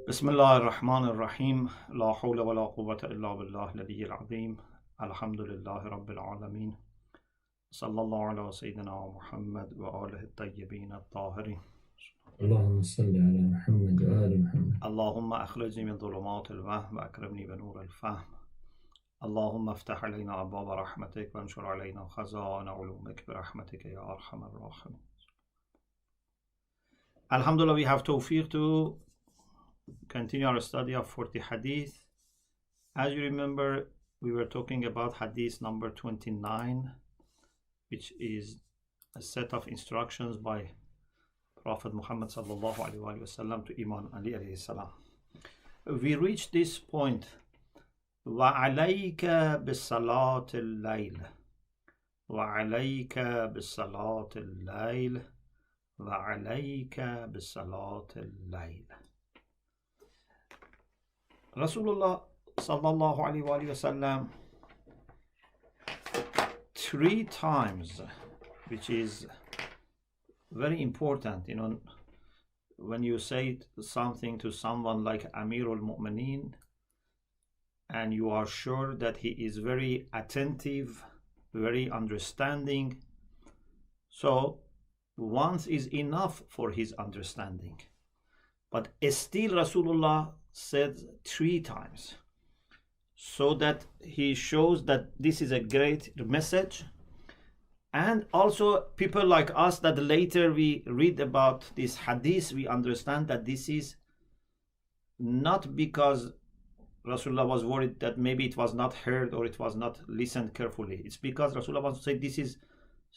بسم الله الرحمن الرحيم لا حول ولا قوة إلا بالله العلي العظيم الحمد لله رب العالمين صلى الله على سيدنا محمد وآله الطيبين الطاهرين اللهم صل على محمد وآل محمد. اللهم أخرجني من ظلمات الوهم وأكرمني بنور الفهم. اللهم افتح علينا أبواب رحمتك وانشر علينا خزائن علومك برحمتك يا أرحم الراحمين. Alhamdulillah, we have tawfiq to continue our study of 40 hadith. As you remember, we were talking about hadith number 29, which is a set of instructions by Prophet Muhammad sallallahu alaihi wasallam to Imam Ali alayhi salam. We reached this point. وَعَلَيْكَ بِالصَّلَاةِ اللَّيْلِ وَعَلَيْكَ بِالصَّلَاةِ اللَّيْلِ وَعَلَيْكَ بِالصَّلَاةِ اللَّيْلِ. Rasulullah sallallahu alaihi wasallam 3 times, which is very important, when you say something to someone like Amirul Mu'mineen and you are sure that he is very attentive, very understanding, so once is enough for his understanding. But still Rasulullah said 3 times, so that he shows that this is a great message. And also people like us, that later we read about this hadith, we understand that this is not because Rasulullah was worried that maybe it was not heard or it was not listened carefully. It's because Rasulullah wants to say this is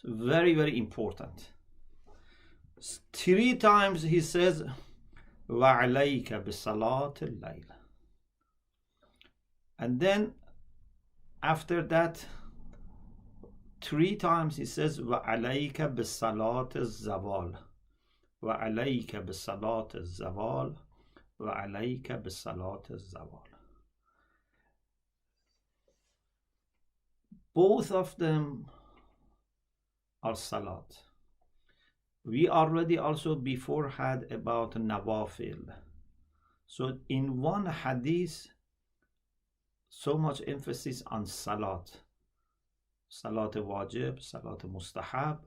very, very important. 3 times he says, وَعَلَيْكَ بِالصَّلَاةِ اللَّيْلِ. And then after that, 3 times he says, وَعَلَيْكَ بِالصَّلَاةِ الزَّوَالِ وَعَلَيْكَ بِالصَّلَاةِ الزَّوَالِ وَعَلَيْكَ بِالصَّلَاةِ الزَّوَالِ. Both of them are salat. We already also before had about nawafil. So in one hadith, so much emphasis on salat. Salat wajib, salat mustahab.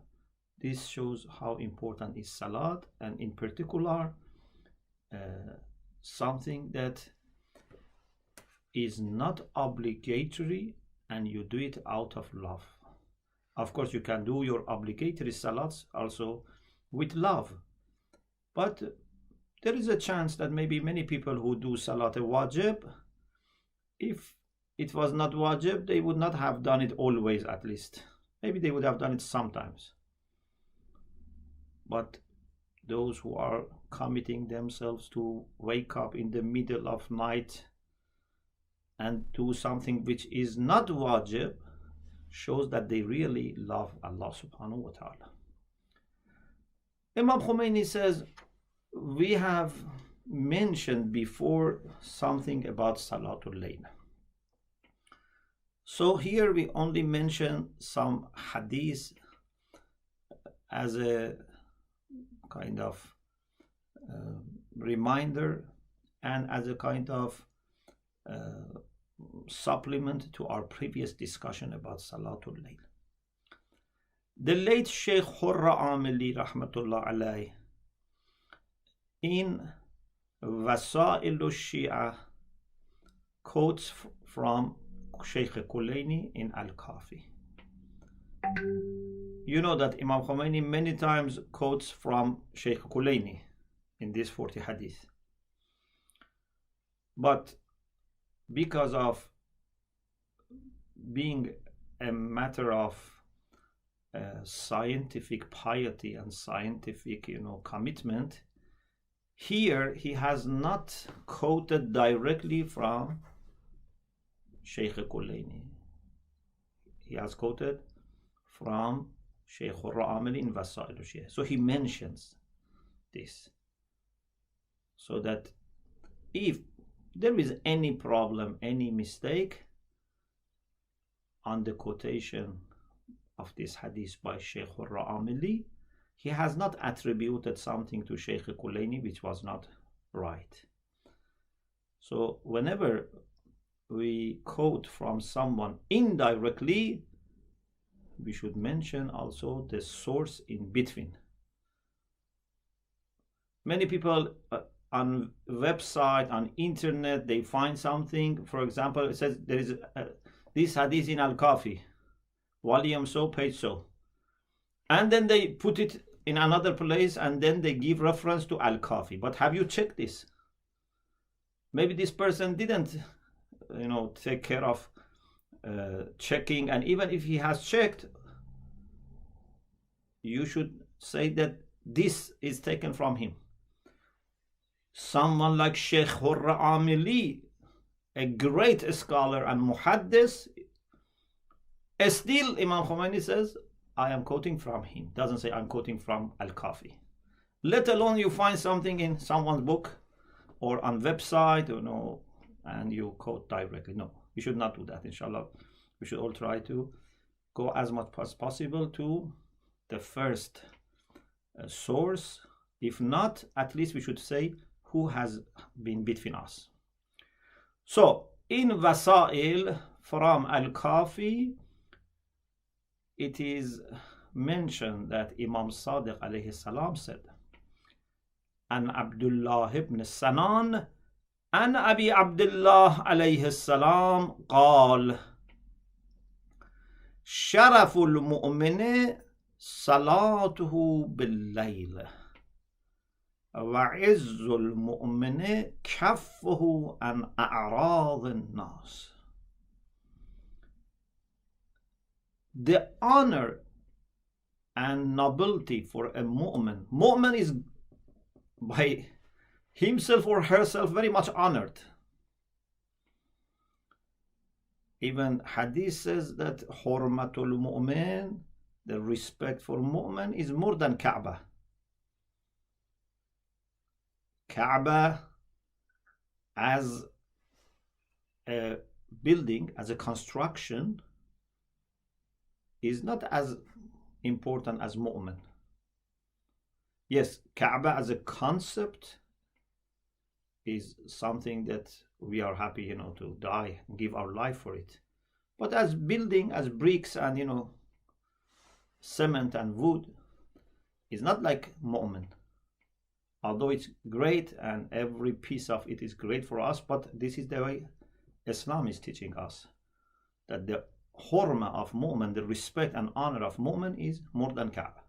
This shows how important is salat, and in particular something that is not obligatory and you do it out of love. Of course, you can do your obligatory salats also with love, but there is a chance that maybe many people who do salat wajib, if it was not wajib, they would not have done it always. At least maybe they would have done it sometimes. But those who are committing themselves to wake up in the middle of night and do something which is not wajib shows that they really love Allah subhanahu wa ta'ala. Imam Khomeini says, we have mentioned before something about Salatul Layl. So here we only mention some hadith as a kind of reminder and as a kind of supplement to our previous discussion about Salatul Layl. The late Sheikh Hurra Amili rahmatullah alayh in Wasa'il al-Shia quotes from Sheikh Kulaini in Al-Kafi. You know that Imam Khomeini many times quotes from Sheikh Kulaini in this 40 hadith. But because of being a matter of scientific piety and scientific commitment, here he has not quoted directly from Sheikh Kulaini. He has quoted from Sheikh Hurra in Wasa'il al-Shia. So he mentions this, so that if there is any problem, any mistake on the quotation of this hadith by Sheikh Hurra Amili, he has not attributed something to Sheikh Kulaini which was not right. So whenever we quote from someone indirectly, we should mention also the source in between. Many people on website, on internet, they find something. For example, it says there is this hadith in al-Kafi, volume so, page so, and then they put it in another place, and then they give reference to al-Kafi. But have you checked this? Maybe this person didn't, take care of checking, and even if he has checked, you should say that this is taken from him. Someone like Sheikh Amili, a great scholar and muhaddis, still Imam Khomeini says, I am quoting from him. Doesn't say I'm quoting from al-Kafi. Let alone you find something in someone's book or on website, and you quote directly. No, we should not do that, inshallah. We should all try to go as much as possible to the first source. If not, at least we should say who has been between us. So, in Wasail from al-Kafi, it is mentioned that Imam Sadiq alayhi salam said, An Abdullah ibn Sanan, An Abi Abdullah alayhi salam, قال شرف المؤمن صلاته بالليل وعز المؤمن كفه عن أعراض الناس. The honor and nobility for a mu'min is by himself or herself very much honored. Even Hadith says that Hurmatul Mu'min, the respect for mu'min, is more than Kaaba. Kaaba as a building, as a construction, is not as important as mu'min. Yes, Kaaba as a concept is something that we are happy, to die and give our life for it. But as building, as bricks and, cement and wood, is not like mu'min. Although it's great and every piece of it is great for us, but this is the way Islam is teaching us, that the hurma of mu'min, the respect and honor of mu'min, is more than Kaaba.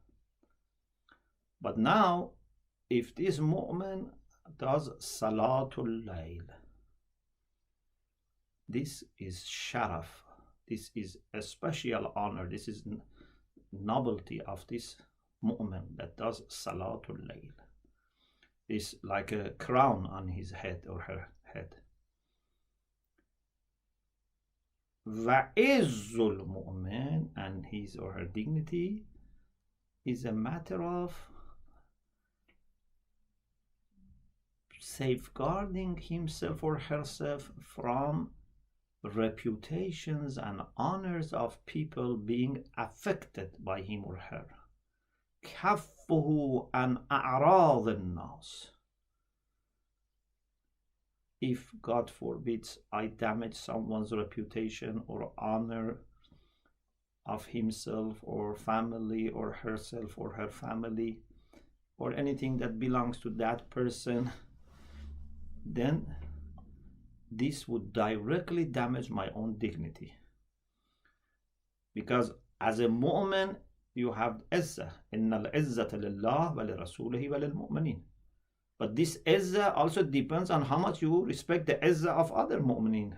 But now, if this mu'min does salatul layl, this is sharaf, this is a special honor, this is novelty of this mu'min that does salatul layl. It's like a crown on his head or her head. Wa'izzul mu'min, and his or her dignity is a matter of safeguarding himself or herself from reputations and honors of people being affected by him or her. كفه عن أعراض الناس. If, God forbids, I damage someone's reputation or honor of himself or family or herself or her family or anything that belongs to that person, then this would directly damage my own dignity. Because as a mu'min, you have izzah. Inna al-izzata lillah wa li rasulihi wa lil mu'minin. But this izzah also depends on how much you respect the izzah of other mu'minin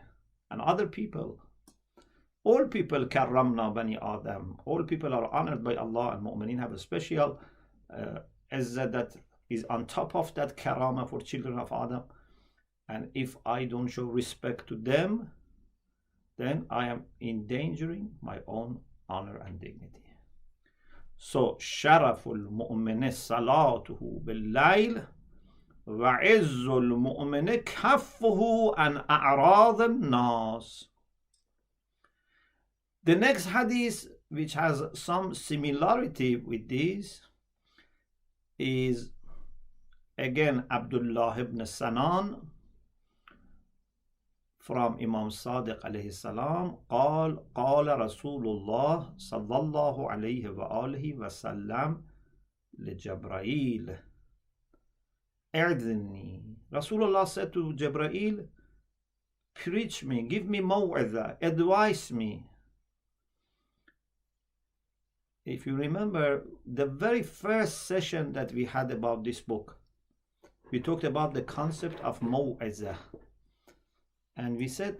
and other people. All people karramna bani Adam. All people are honored by Allah, and mu'minin have a special izzah that is on top of that karama for children of Adam. And if I don't show respect to them, then I am endangering my own honor and dignity. So, sharaful mu'mini salatuhu bil-layl wa izzul mu'mini kaffuhu an a'rad al-nas. The next hadith, which has some similarity with this, is again Abdullah ibn Sanan from Imam Sadiq alayhi salam, قال قال رسول الله صلى الله عليه وآله وسلم لجبرائيل اعذني. Rasulullah said to Jibreel, preach me, give me maw'idha, advise me. If you remember the very first session that we had about this book, we talked about the concept of maw'idha, and we said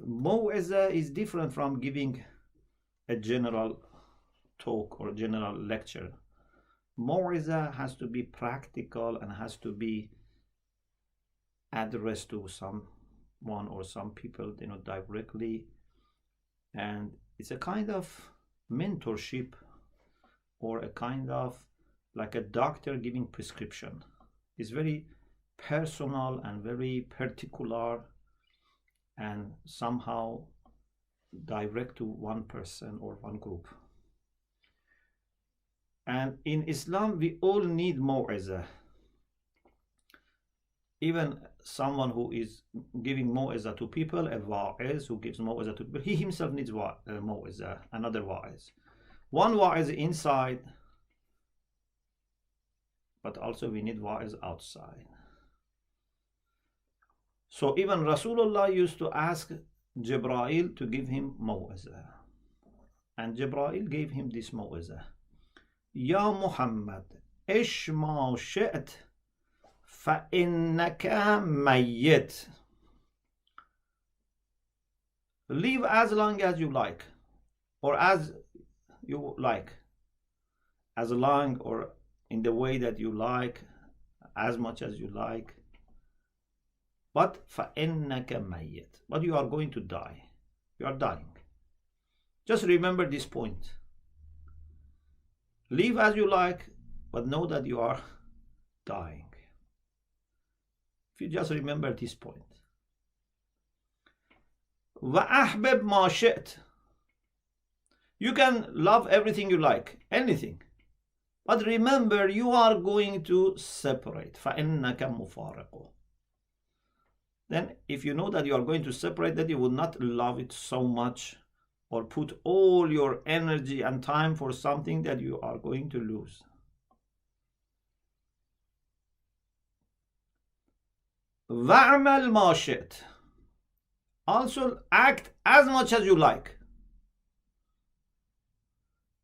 maw'idha is different from giving a general talk or general lecture. Maw'idha has to be practical and has to be addressed to someone or some people, directly, and it's a kind of mentorship or a kind of like a doctor giving prescription. It's very personal and very particular and somehow direct to one person or one group. And in Islam, we all need maw'izah. Even someone who is giving maw'izah to people, a wa'iz who gives maw'izah to people, he himself needs maw'izah, another wa'iz. One wa'iz inside, but also we need wa'iz outside. So even Rasulullah used to ask Jibreel to give him maw'izah. And Jibreel gave him this maw'izah. Ya Muhammad, ish ma shi't فَإِنَّكَ مَيِّتٌ. Live as long as you like, or as you like, as long or in the way that you like, as much as you like. But فَإِنَّكَ مَيِّتٌ. But you are going to die. You are dying. Just remember this point. Live as you like, but know that you are dying. If you just remember this point. وَأَحْبِبْ مَا شِئْتَ. You can love everything you like, anything. But remember, you are going to separate. فَإِنَّكَ مُفَارِقُ. Then, if you know that you are going to separate, that you will not love it so much or put all your energy and time for something that you are going to lose. وَعْمَلْ مَا شِئْتَ. Also act as much as you like,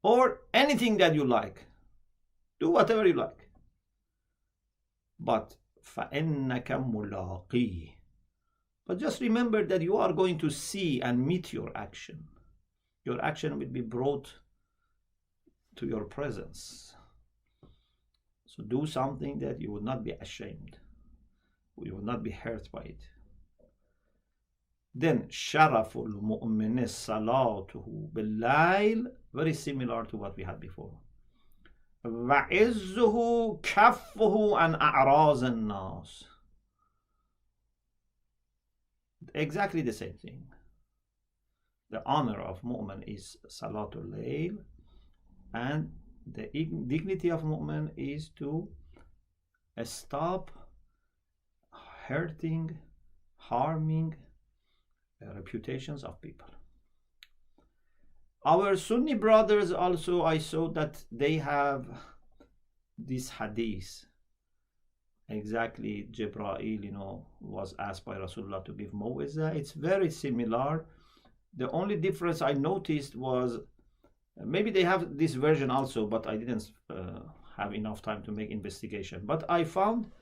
or anything that you like. Do whatever you like. But فَإِنَّكَ مُلَاقِيهِ. But just remember that you are going to see and meet your action. Your action will be brought to your presence. So do something that you would not be ashamed. You will not be hurt by it. Then sharaful mu'min salatuhu bil-layl, very similar to what we had before. وَعِزُّهُ كَفُّهُ عَنْ أَعْرَاضِ النَّاسِ. Exactly the same thing. The honor of mu'min is salatul layl, and the dignity of mu'min is to stop hurting, harming reputations of people. Our Sunni brothers also, I saw that they have this hadith. Exactly, Jibreel, was asked by Rasulullah to give maw'izah. It's very similar. The only difference I noticed was, maybe they have this version also, but I didn't have enough time to make investigation. But I found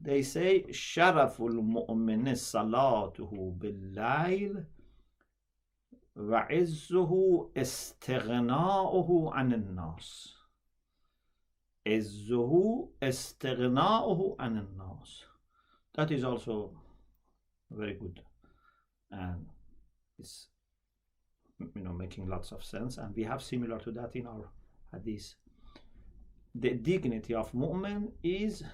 they say sharaful mu'min salatuhu bil-layl wa izzuhu istighna'uhu 'anil nas. Izzuhu istighna'uhu 'anil nas. That is also very good, and it's making lots of sense, and we have similar to that in our hadith. The dignity of mu'min is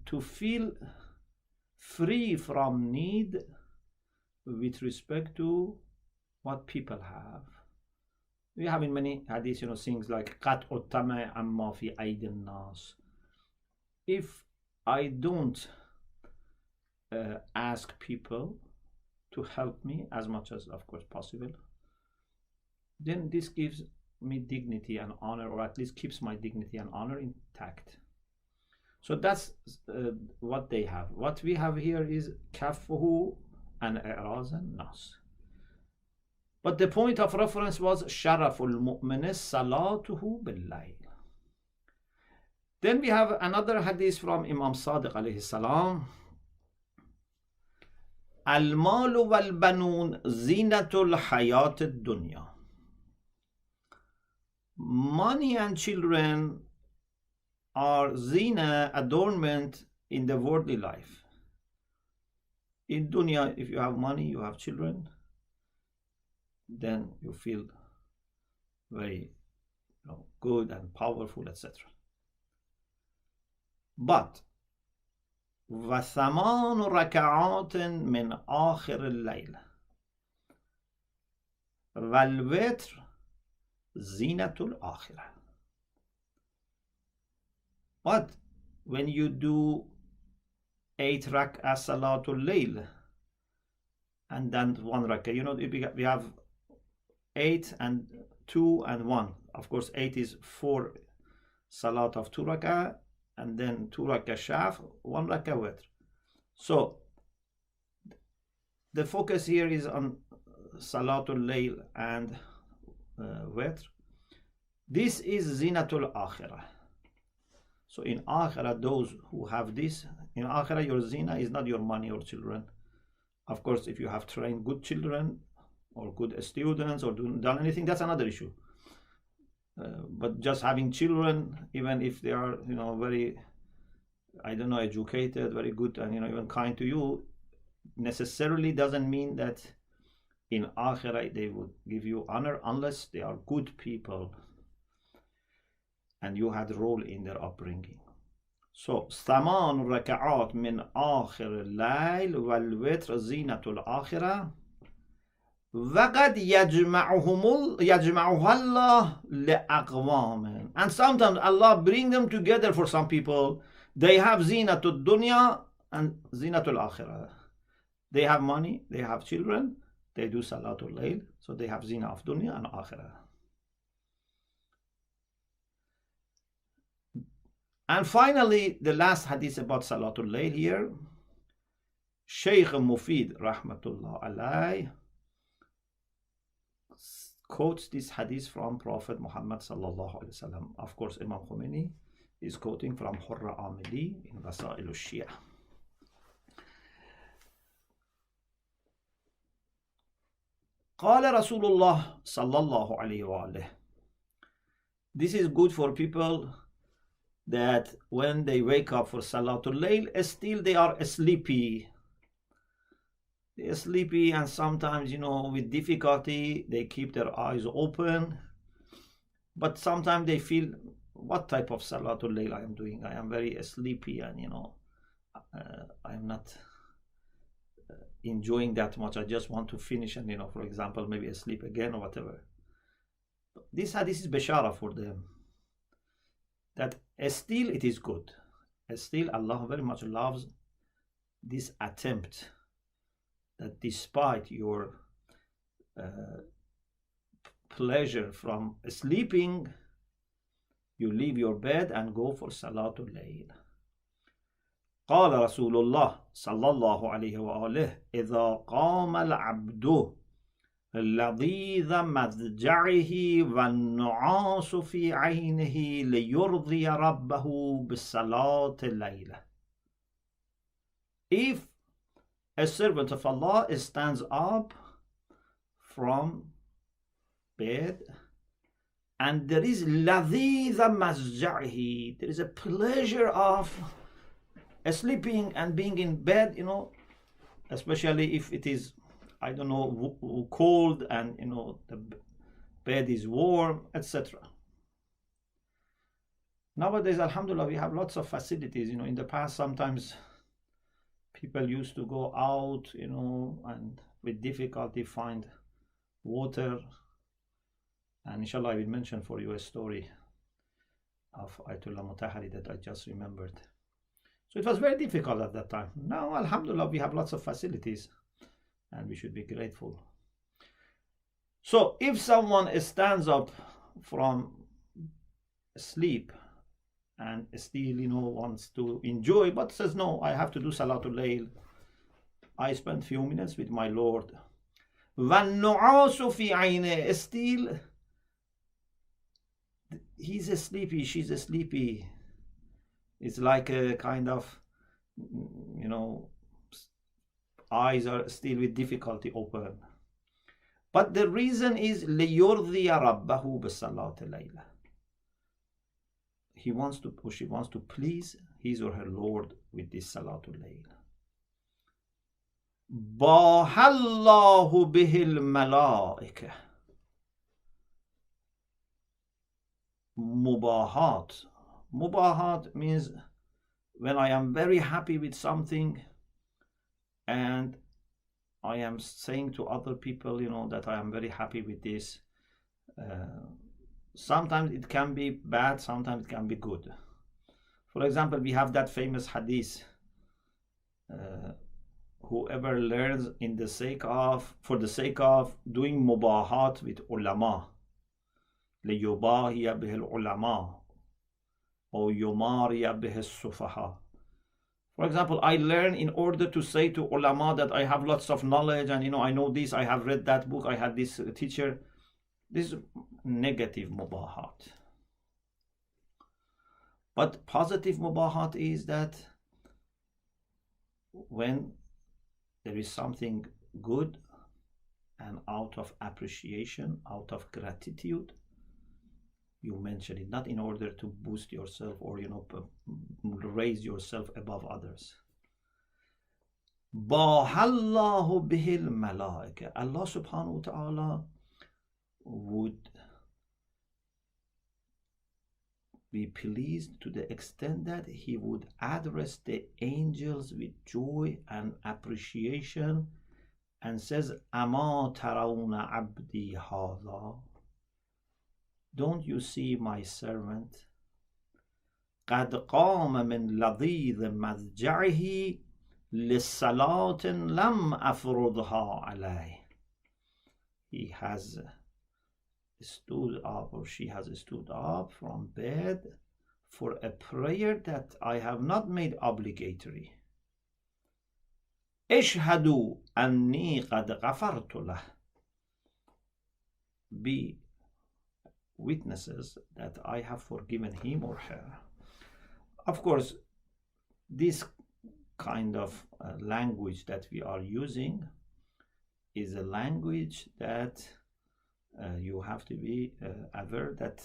to feel free from need with respect to what people have. We have in many hadiths, things like قَطْعُ الطَّمَعِ عَمَّا فِي أَيْدِ النَّاسِ. If I don't ask people to help me as much as, of course, possible, then this gives me dignity and honor, or at least keeps my dignity and honor intact. So that's what they have. What we have here is kafuhu and i'razan nas. But the point of reference was sharaful mu'min salatuhu bil-layl. Then we have another hadith from Imam Sadiq alayhi salam. Al-malu wal-banun zinatul hayat ad-dunya. Money and children are zina, adornment in the worldly life. In dunya, if you have money, you have children, then you feel very good and powerful, etc. But وثمان ركعات من آخر الليل والوتر زينة الآخرة. But when you do 8 rak'ah salatul layl and then 1 rak'ah, we have 8 and 2 and 1. Of course, 8 is 4 salat of 2 rak'ah, and then 2 rak'ah shaf, 1 rak'ah witr. So the focus here is on salatul layl and witr. This is zinatul akhirah. So in akhirah, those who have this, in akhirah, your zina is not your money or children. Of course, if you have trained good children or good students or done anything, that's another issue. But just having children, even if they are, very, educated, very good, and even kind to you, necessarily doesn't mean that in akhirah they would give you honor unless they are good people and you had a role in their upbringing. So, ثمان ركعات من آخر الليل والوتر زينة الآخرة وقد يجمعها الله لأقوام. And sometimes Allah bring them together for some people. They have zinatul dunya and zinatul akhirah. They have money, they have children, they do salatul layl, so they have zina of dunya and akhirah. And finally, the last hadith about salatul layl here, Sheikh Mufid rahmatullah alayh quotes this hadith from Prophet Muhammad sallallahu alaihi wasallam. Of course, Imam Khomeini is quoting from Hurra Amili in Rasail al-Shia. قال رسول الله صلى الله عليه وآله. This is good for people that when they wake up for Salatul Layl, still they are sleepy. They are sleepy, and sometimes, with difficulty, they keep their eyes open. But sometimes they feel, what type of Salatul Layl I am doing? I am very sleepy, and, I am not enjoying that much. I just want to finish and, for example, maybe sleep again or whatever. This hadith is bashara for them, that still it is good. Still Allah very much loves this attempt, that despite your pleasure from sleeping, you leave your bed and go for Salatul Layl. قال رسول الله صلى الله عليه وآله إذا قام العبد لذيذ مضجعه والنعاس في عينه ليرضي ربه بالصلاة الليلة. If a servant of Allah stands up from bed and there is لذيذ مضجعه, there is a pleasure of sleeping and being in bed, especially if it is, cold and, the bed is warm, etc. Nowadays, alhamdulillah, we have lots of facilities. In the past, sometimes people used to go out, and with difficulty find water. And inshallah, I will mention for you a story of Ayatollah Mutahari that I just remembered. So it was very difficult at that time. Now, alhamdulillah, we have lots of facilities and we should be grateful. So if someone stands up from sleep and still, wants to enjoy, but says, no, I have to do Salatul Layl. I spent few minutes with my Lord. وَالنُّعَاسُ فِي عَيْنِهِ, still he's sleepy, she's sleepy. It's like a kind of, eyes are still with difficulty open. But the reason is لِيُرْضِيَ رَبَّهُ بِالصَّلَاةِ اللَّيْلَ. He wants to, or she wants to please his or her Lord with this Salatul Layl. بَاهَ اللَّهُ بِهِ الْمَلَائِكَةِ. Mubahat. Mubahat means when I am very happy with something and I am saying to other people, that I am very happy with this. Sometimes it can be bad, sometimes it can be good. For example, we have that famous hadith. Whoever learns for the sake of doing mubahat with ulama, لِيُبَاهِيَ بِهِ الْعُلَمَاءِ or يُمَارِيَ بِهِ السُّفَهَاء. For example, I learn in order to say to ulama that I have lots of knowledge and I know this, I have read that book, I had this teacher. This is negative mubahat. But positive mubahat is that when there is something good and out of appreciation, out of gratitude, you mention it, not in order to boost yourself or raise yourself above others. Bahallahu bihil malaika. Allah subhanahu wa ta'ala would be pleased to the extent that he would address the angels with joy and appreciation and says, Ama tarawna abdi hadha. Don't you see my servant? قد قام من لضيذ مضجعه للصلاة لم أفرضها عليه. He has stood up, or she has stood up from bed for a prayer that I have not made obligatory. اشهدوا أني قد غفرت له. Be witnesses that I have forgiven him or her. Of course, this kind of language that we are using is a language that you have to be aware that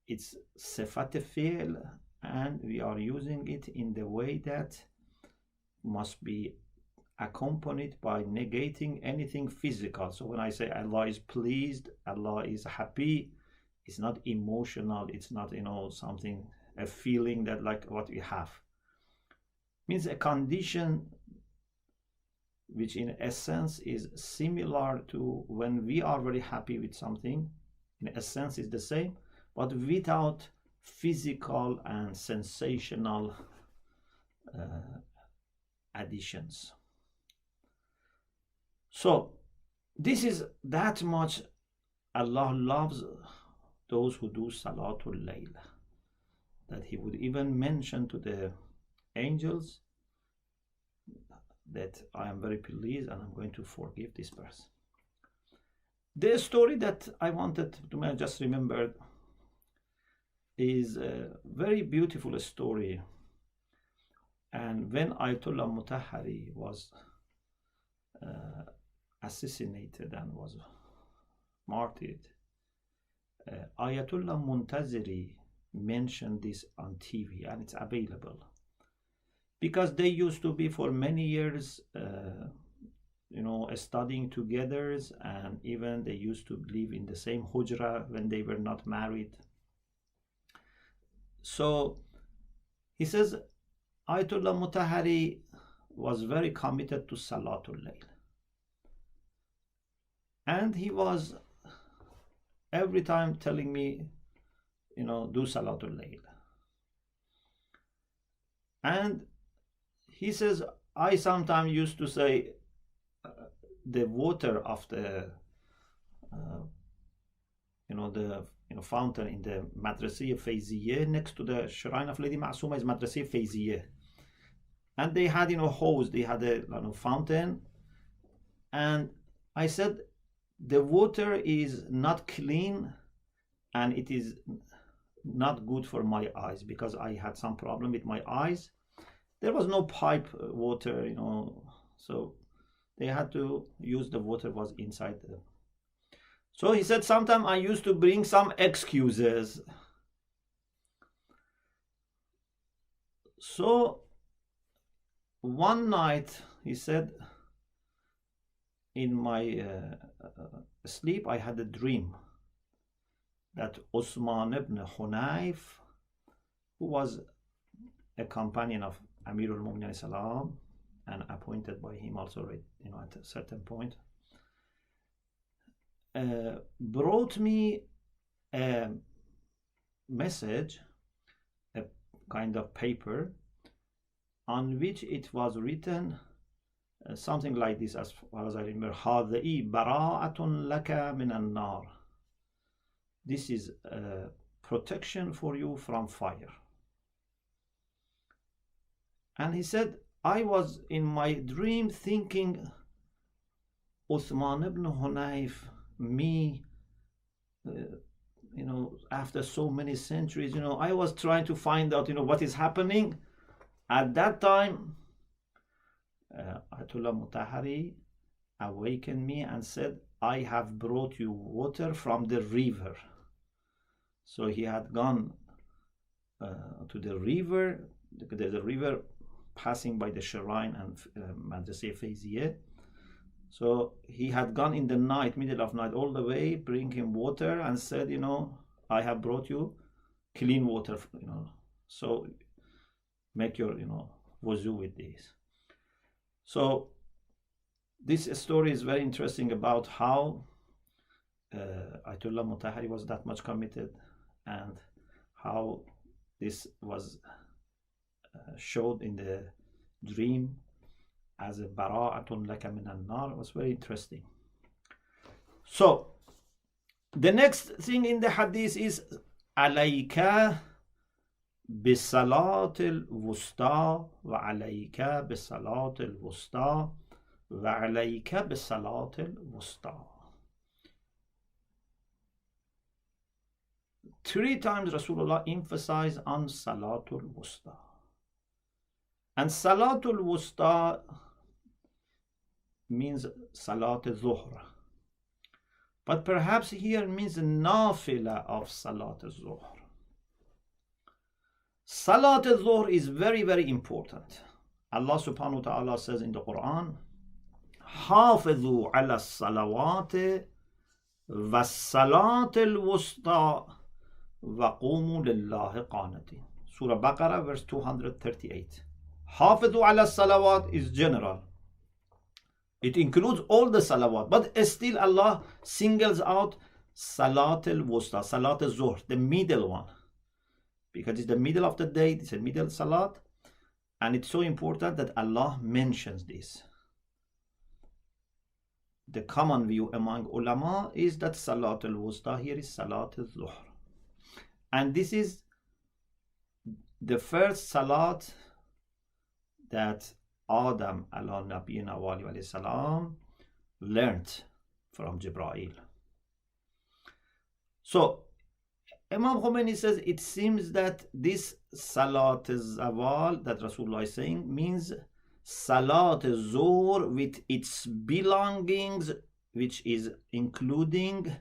it's sifat fi'l, and we are using it in the way that must be accompanied by negating anything physical. So when I say Allah is pleased, Allah is happy, it's not emotional, it's not something, a feeling that like what we have. Means a condition which in essence is similar to when we are very happy with something. In essence is the same, but without physical and sensational additions. So this is that much Allah loves those who do Salatul Layl, that he would even mention to the angels that I am very pleased and I'm going to forgive this person. The story that I wanted to just remember is a very beautiful story. And when Ayatollah Mutahhari was assassinated and was martyred, Ayatollah Muntaziri mentioned this on TV, and it's available. Because they used to be for many years, studying together, and even they used to live in the same hujra when they were not married. So he says Ayatollah Mutahhari was very committed to Salatul Layl, and he was every time telling me, do Salatul Layl. And he says, I sometimes used to say the water of the fountain in the Madrasah Fayziyeh next to the shrine of Lady Ma'suma is Madrasah Fayziyeh, and they had hose, they had a fountain, and I said the water is not clean and it is not good for my eyes because I had some problem with my eyes. There was no pipe water, so they had to use the water was inside the. So he said sometimes I used to bring some excuses. So one night he said in my sleep I had a dream that Osman ibn Hunayf, who was a companion of Amir al-Mu'minin salam and appointed by him also at a certain point, brought me a message, a kind of paper on which it was written something like this, as far as I remember: هذه براءة لك من النار. This is protection for you from fire. And he said, I was in my dream thinking, Uthman ibn Hunayf, me, after so many centuries, I was trying to find out, what is happening. At that time, Ayatollah Mutahari awakened me and said, I have brought you water from the river. So he had gone to the river. There's a river passing by the shrine and Madrasah Fayziyeh. So he had gone in the night, middle of night, all the way, bring him water and said, I have brought you clean water, so make your, wuzu with this. So this story is very interesting about how Ayatollah Mutahari was that much committed and how this was showed in the dream as a bara'atun laka min an-nar. Was very interesting. So the next thing in the hadith is alayka بصلاة الوسطى وعليك بصلاة الوسطى وعليك بصلاة الوسطى. 3 times Rasulullah emphasized on Salatul Wusta. And Salatul Wusta means Salat al-Zuhr. But perhaps here means nafila of Salat al-Zuhr. Salat al-Zuhr is very, very important. Allah subhanahu wa ta'ala says in the Quran, حافظوا على الصلوات والصلاة الوسطى وقوموا لله قانتين. Surah Baqarah verse 238. حافظوا على الصلوات is general. It includes all the salawat, but still Allah singles out Salat al-Wusta, Salat al-Zuhr, the middle one. Because it's the middle of the day, it's a middle salat, and it's so important that Allah mentions this. The common view among ulama is that Salat al-Wusta here is Salat al-Zuhr. And this is the first salat that Adam ala nabiyina wa alayhi salam learned from Jibreel. So Imam Khomeini says it seems that this Salat al-Zawal that Rasulullah is saying means Salat al-Zuhr with its belongings, which is including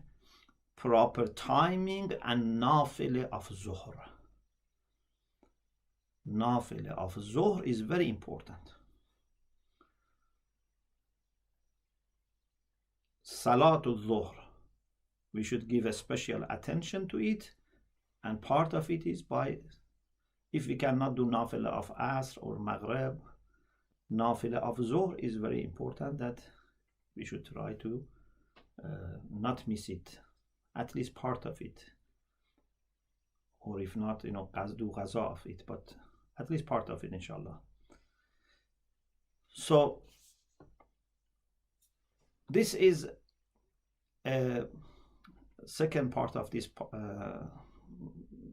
proper timing and nafile of Zuhr. Nafile of Zuhr is very important. Salat al-Zuhr, we should give a special attention to it, and part of it is by, if we cannot do nafila of Asr or Maghrib, nafila of Zuhr is very important, that we should try to not miss it, at least part of it, or if not, qazdu ghaza of it, but at least part of it, inshallah. So this is a second part of this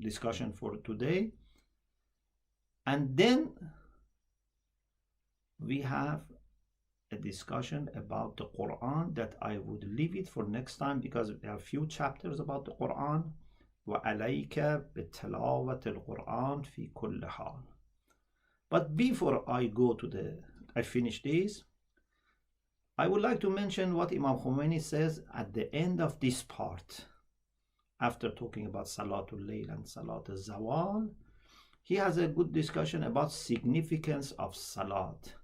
discussion for today. And then we have a discussion about the Quran that I would leave it for next time, because there are a few chapters about the Quran. وَعَلَيْكَ بِتِلَاوَةِ الْقُرْآنِ فِي كُلِّ حَالٍ. But before I finish this, I would like to mention what Imam Khomeini says at the end of this part. After talking about salat al-layl and salat al-zawal, he has a good discussion about significance of salat.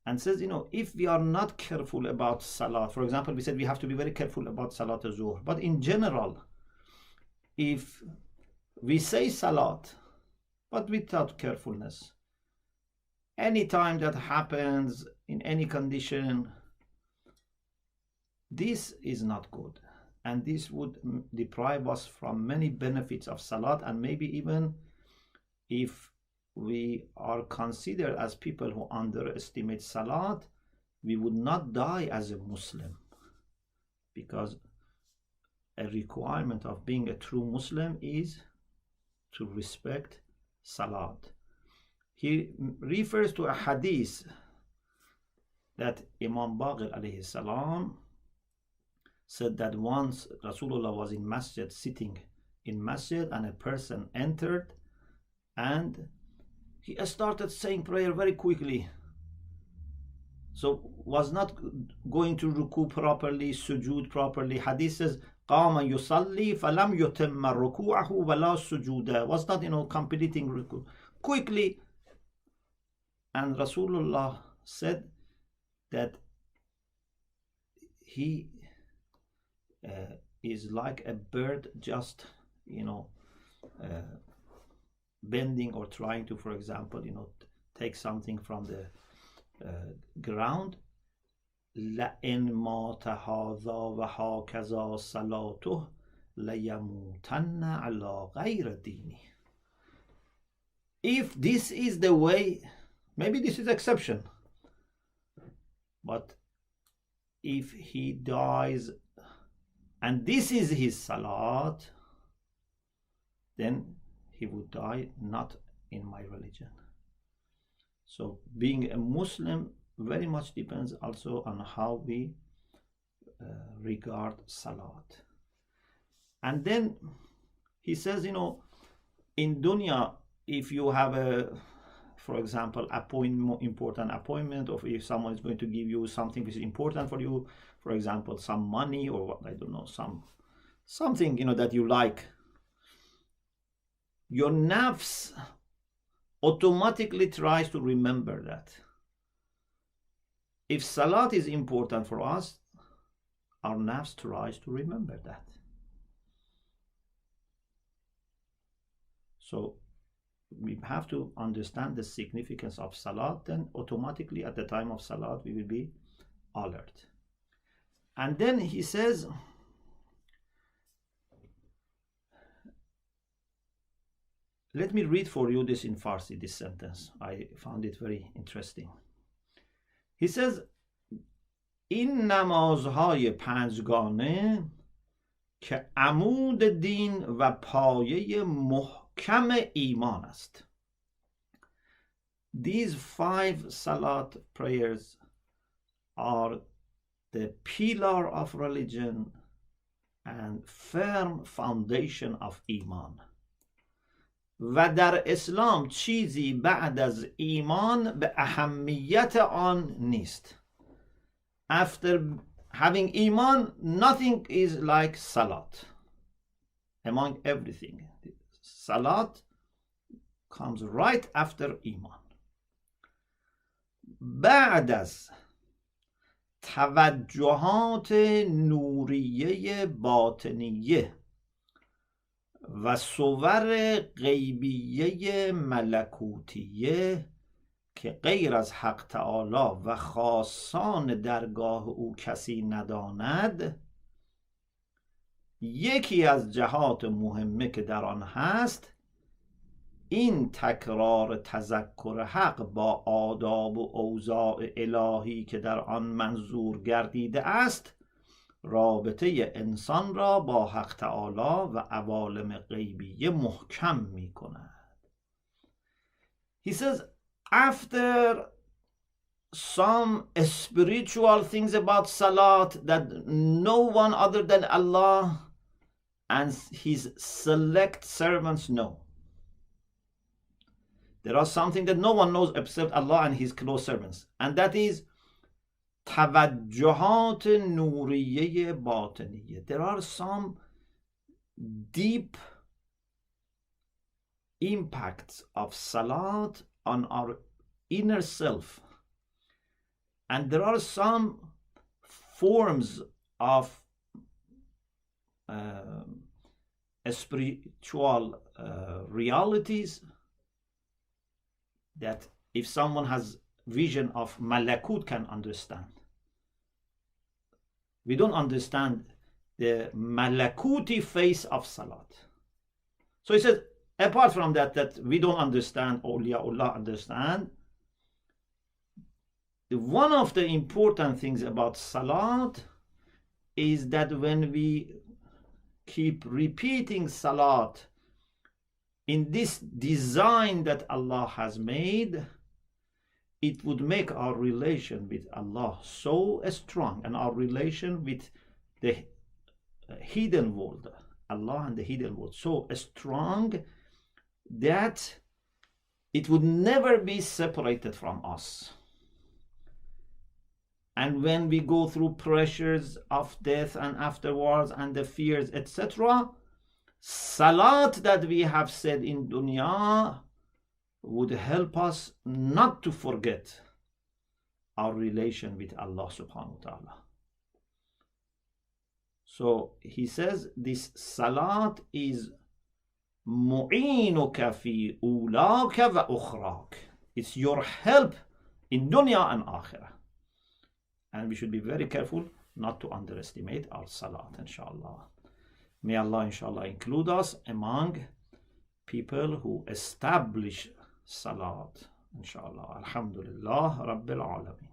And says, if we are not careful about salat, for example, we said we have to be very careful about salat al-zuhr, but in general, if we say salat, but without carefulness, any time that happens in any condition, this is not good. And this would deprive us from many benefits of salat, and maybe even if we are considered as people who underestimate salat, we would not die as a Muslim, because a requirement of being a true Muslim is to respect salat. He refers to a hadith that Imam Baqir alayhi salam said that once Rasulullah was in masjid, sitting in masjid, and a person entered and he started saying prayer very quickly, so was not going to ruku properly, sujood properly. Hadith says قام يصلي فلم يتم ركوعه ولا سجوده, was not completing ruku quickly. And Rasulullah said that he is like a bird just bending or trying to, for example, take something from the ground. لَإِنْ مَاتَ هَذَا وَهَكَذَا صَلَاتُهُ لَيَمُوتَنَّ عَلَى غَيْرِ دِينِهِ. If this is the way, maybe this is exception, but if he dies and this is his salat, then he would die not in my religion. So being a Muslim very much depends also on how we regard salat. And then he says, in dunya, if you have for example, important appointment, or if someone is going to give you something which is important for you, for example, some money or what, I don't know, something that you like, your nafs automatically tries to remember that. If salat is important for us, our nafs tries to remember that. So we have to understand the significance of salat, then automatically at the time of salat we will be alert. And then he says, let me read for you this in Farsi, this sentence. I found it very interesting. He says, این نمازهای پنجگانه که عمود دین و پایه محکم ایمان است. These 5 salat prayers are the pillar of religion and firm foundation of iman. و در اسلام چیزی بعد از ایمان به اهمیت آن نیست. After having iman, nothing is like salat. Among everything, salat comes right after iman. بعد از توجهات نوریه باطنیه و صور غیبیه ملکوتیه که غیر از حق تعالی و خاصان درگاه او کسی نداند، یکی از جهات مهمه که در آن هست این تکرار تذکر حق با آداب و اوضاع الهی که در آن منظور گردیده است رابطه انسان را با حق تعالی و عوالم غیبیه محکم می کند. He says after some spiritual things about salat that no one other than Allah and his select servants know. There are something that no one knows except Allah and his close servants, and that is توجهات نوریه باطنیه. There are some deep impacts of salat on our inner self, and there are some forms of spiritual realities that if someone has vision of malakut can understand. We don't understand the malakuti face of salat. So he said, apart from that we don't understand, awliyaullah understand, one of the important things about salat is that when we keep repeating salat in this design that Allah has made, it would make our relation with Allah so strong, and our relation with the hidden world, Allah and the hidden world, so strong that it would never be separated from us. And when we go through pressures of death and afterwards and the fears, etc., salat that we have said in dunya would help us not to forget our relation with Allah subhanahu wa ta'ala. So he says this salat is mu'inuka fi ulaka wa ukhrak. It's your help in dunya and akhirah. And we should be very careful not to underestimate our salat, inshallah. May Allah, inshallah, include us among people who establish salat, inshallah. Alhamdulillah Rabbil Alameen.